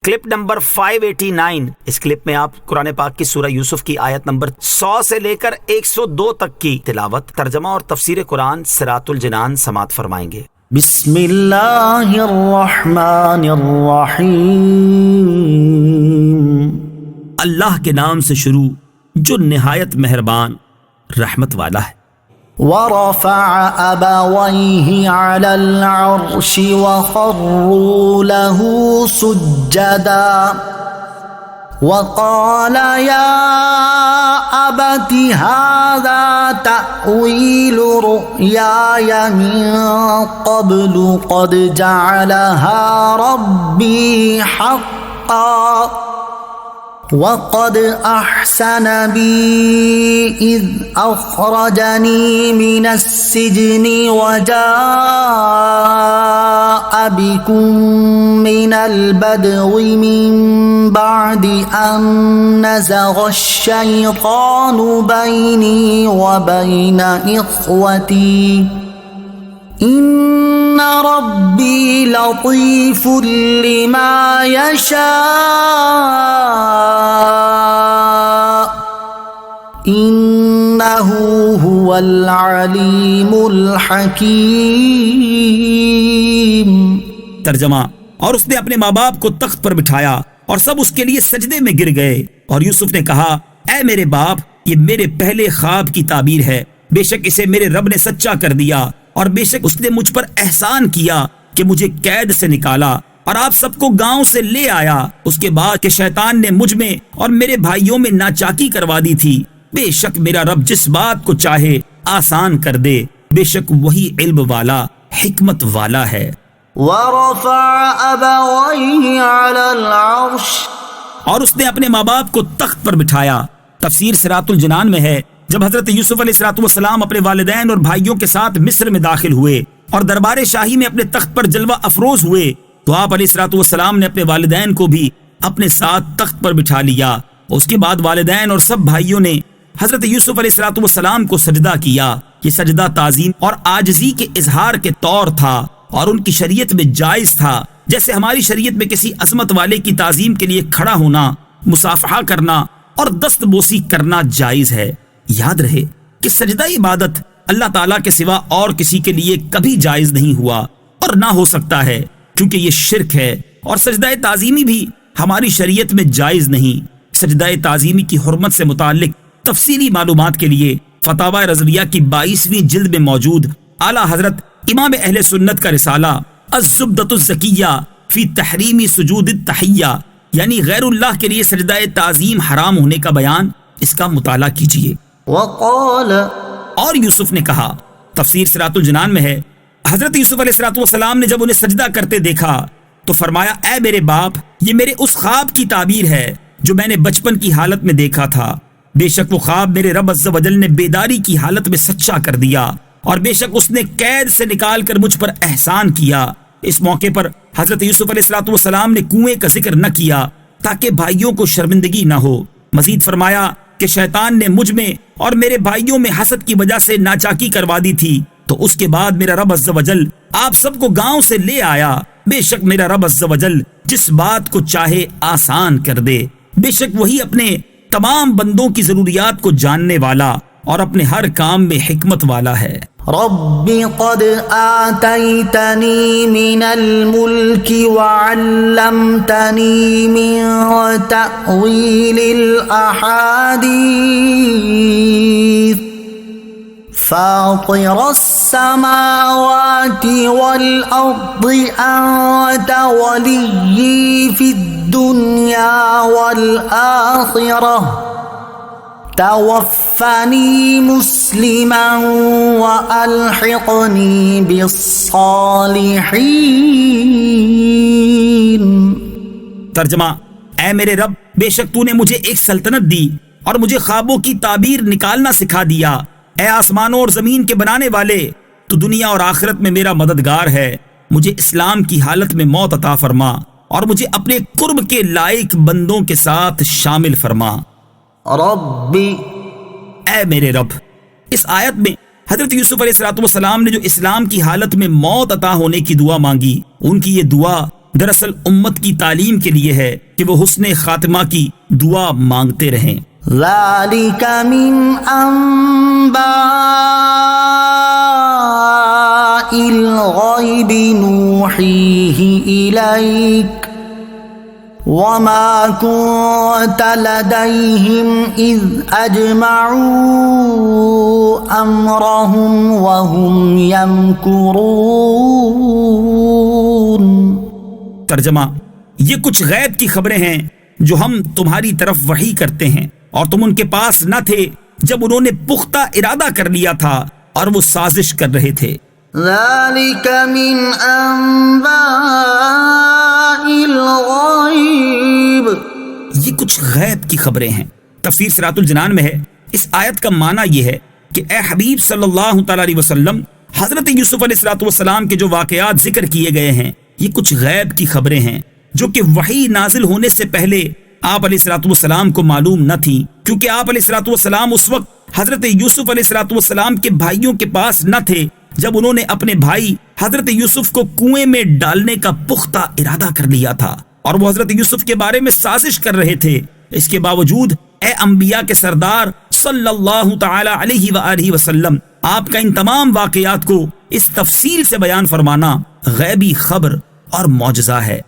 Clip number 589۔ اس clip میں آپ قرآن پاک کی سورہ یوسف کی آیت نمبر 100 سے لے کر 102 تک کی تلاوت، ترجمہ اور تفسیر قرآن صراط الجنان سماعت فرمائیں گے۔ بسم اللہ الرحمن الرحیم۔ اللہ کے نام سے شروع جو نہایت مہربان رحمت والا ہے۔ ورفع أبويه على العرش وخروا له سجدا وقال يا أبت هذا تأويل رؤياي من قبل قد جعلها ربي حقا وقد أحسن بي إذ أخرجني من السجن وجاء بكم من البدو من بعد أن نزغ الشيطان بيني وبين إخوتي إن ربي لطيف لما يشاء إنه هو العليم الحكيم۔ ترجمہ، اور اس نے اپنے ماں باپ کو تخت پر بٹھایا اور سب اس کے لیے سجدے میں گر گئے، اور یوسف نے کہا اے میرے باپ، یہ میرے پہلے خواب کی تعبیر ہے، بے شک اسے میرے رب نے سچا کر دیا، اور بے شک اس نے مجھ پر احسان کیا کہ مجھے قید سے نکالا اور آپ سب کو گاؤں سے لے آیا، اس کے بعد کہ شیطان نے مجھ میں اور میرے بھائیوں میں ناچاکی کروا دی تھی۔ بے شک میرا رب جس بات کو چاہے آسان کر دے، بے شک وہی علم والا حکمت والا ہے۔ ورفع أبويه على العرش، اور اس نے اپنے ماں باپ کو تخت پر بٹھایا۔ تفسیر صراط الجنان میں ہے جب حضرت یوسف علیہ السلام اپنے والدین اور بھائیوں کے ساتھ مصر میں داخل ہوئے اور دربار شاہی میں اپنے تخت پر جلوہ افروز ہوئے، تو آپ علیہ السلام نے اپنے والدین کو بھی اپنے ساتھ تخت پر بٹھا لیا۔ اس کے بعد والدین اور سب بھائیوں نے حضرت یوسف علیہ السلام کو سجدہ کیا۔ یہ سجدہ تعظیم اور عاجزی کے اظہار کے طور تھا اور ان کی شریعت میں جائز تھا، جیسے ہماری شریعت میں کسی عظمت والے کی تعظیم کے لیے کھڑا ہونا، مصافحہ کرنا اور دست بوسی کرنا جائز ہے۔ یاد رہے کہ سجدہ عبادت اللہ تعالیٰ کے سوا اور کسی کے لیے کبھی جائز نہیں ہوا اور نہ ہو سکتا ہے، کیونکہ یہ شرک ہے، اور سجدہ تعظیمی بھی ہماری شریعت میں جائز نہیں۔ سجدہ تعظیمی کی حرمت سے متعلق تفصیلی معلومات کے لیے فتاوی رضویہ کی 22ویں جلد میں موجود اعلیٰ حضرت امام اہل سنت کا رسالہ الزبدۃ الزکیہ فی تحریم سجود التحیہ، یعنی غیر اللہ کے لیے سجدہ تعظیم حرام ہونے کا بیان، اس کا مطالعہ کیجیے۔ وقال، اور یوسف نے کہا، تفسیر صراط الجنان میں ہے حضرت یوسف علیہ السلام نے جب انہیں سجدہ کرتے دیکھا تو فرمایا اے میرے باپ، یہ میرے اس خواب کی تعبیر ہے جو میں نے بچپن کی حالت میں دیکھا تھا، بے شک وہ خواب میرے رب عز و جل نے بیداری کی حالت میں سچا کر دیا، اور بے شک اس نے قید سے نکال کر مجھ پر احسان کیا۔ اس موقع پر حضرت یوسف علیہ السلام نے کنویں کا ذکر نہ کیا تاکہ بھائیوں کو شرمندگی نہ ہو۔ مزید فرمایا کہ شیطان نے مجھ میں اور میرے بھائیوں میں حسد کی وجہ سے ناچاکی کروا دی تھی، تو اس کے بعد میرا رب عز و جل آپ سب کو گاؤں سے لے آیا، بے شک میرا رب عز و جل جس بات کو چاہے آسان کر دے، بے شک وہی اپنے تمام بندوں کی ضروریات کو جاننے والا اور اپنے ہر کام میں حکمت والا ہے۔ رب قد آتيتني من الملك وعلمتني من تأويل الأحاديث فاطر السماوات والأرض أنت ولي في الدنيا والآخرة توفني مسلما وألحقني بالصالحين۔ ترجمہ، اے میرے رب، بے شک تو نے مجھے ایک سلطنت دی اور مجھے خوابوں کی تعبیر نکالنا سکھا دیا۔ اے آسمانوں اور زمین کے بنانے والے، تو دنیا اور آخرت میں میرا مددگار ہے، مجھے اسلام کی حالت میں موت عطا فرما اور مجھے اپنے قرب کے لائق بندوں کے ساتھ شامل فرما۔ ربی، اے میرے رب۔ اس آیت میں حضرت یوسف علیہ السلام نے جو اسلام کی حالت میں موت عطا ہونے کی دعا مانگی، ان کی یہ دعا دراصل امت کی تعلیم کے لیے ہے کہ وہ حسن خاتمہ کی دعا مانگتے رہیں۔ ذلك من أنباء الغيب نوحيه إليك وما كنت لديهم إذ أجمعوا أمرهم وهم يمكرون۔ ترجمہ: یہ کچھ غیب کی خبریں ہیں جو ہم تمہاری طرف وحی کرتے ہیں، اور تم ان کے پاس نہ تھے جب انہوں نے پختہ ارادہ کر لیا تھا اور وہ سازش کر رہے تھے۔ ذلك من أنباء الغيب، یہ کچھ غیب کی خبریں ہیں۔ تفسیر صراط الجنان میں ہے، اس آیت کا معنی یہ ہے کہ اے حبیب صلی اللہ تعالی علیہ وسلم، حضرت یوسف علیہ السلام کے جو واقعات ذکر کیے گئے ہیں یہ کچھ غیب کی خبریں ہیں جو کہ وحی نازل ہونے سے پہلے آپ علیہ السلام کو معلوم نہ تھی، کیونکہ آپ علیہ السلام اس وقت حضرت یوسف علیہ السلام کے بھائیوں کے پاس نہ تھے جب انہوں نے اپنے بھائی حضرت یوسف کو کنویں میں ڈالنے کا پختہ ارادہ کر لیا تھا، اور وہ حضرت یوسف کے بارے میں سازش کر رہے تھے۔ اس کے باوجود اے انبیاء کے سردار صلی اللہ تعالی علیہ وآلہ وسلم، آپ کا ان تمام واقعات کو اس تفصیل سے بیان فرمانا غیبی خبر اور معجزہ ہے۔